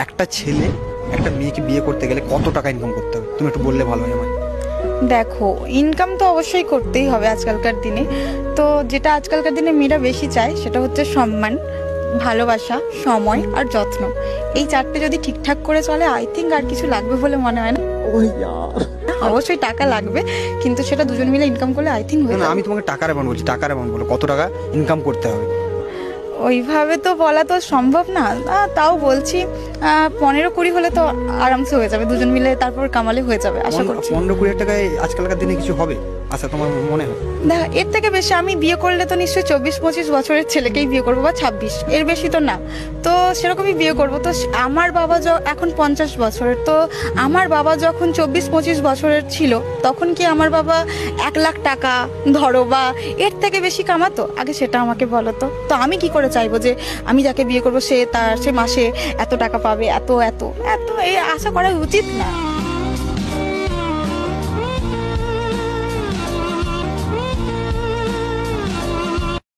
একটা ছেলে একটা মেয়েকে বিয়ে করতে গেলে কত টাকা ইনকাম করতে হবে তুমি একটু বললে ভালো হয় আমায়। দেখো, ইনকাম তো অবশ্যই করতেই হবে আজকালকার দিনে। তো যেটা আজকালকার দিনে মেয়েরা বেশি চায় সেটা হচ্ছে সম্মান, ভালোবাসা, সময় আর যত্ন। এই চারটে যদি ঠিকঠাক করে চলে, আই থিঙ্ক আর কিছু লাগবে বলে মনে হয় না। অবশ্যই টাকা লাগবে, কিন্তু সেটা দুজন মিলে ইনকাম করলে আই থিঙ্ক হয়ে না যাবে। আমি তোমাকে টাকার অ্যামাউন্ট বলছি, টাকার অ্যামাউন্ট বলো কত টাকা ইনকাম করতে হবে। ওইভাবে তো বলা তো সম্ভব না। তাও বলছি 15-20 হলে তো আরামসে হয়ে যাবে, দুজন মিলে তারপর কামালে হয়ে যাবে আশা করছি। 15-20 টাকায় আজকালকার দিনে কিছু হবে আচ্ছা তোমার মনে হয়? দেখ, এর থেকে বেশি আমি বিয়ে করলে তো নিশ্চয়ই 24-25 বছরের ছেলেকেই বিয়ে করবো, বা 26, এর বেশি তো না। তো সেরকমই বিয়ে করবো। তো আমার বাবা এখন 50 বছরের, তো আমার বাবা যখন 24-25 বছরের ছিল, তখন কি আমার বাবা 1 লাখ টাকা ধরো বা এর থেকে বেশি কামাতো? আগে সেটা আমাকে বলো তো। তো আমি কি করে চাইবো যে আমি যাকে বিয়ে করবো সে মাসে এত টাকা পাবে, এত এত এত, এই আশা করা উচিত না।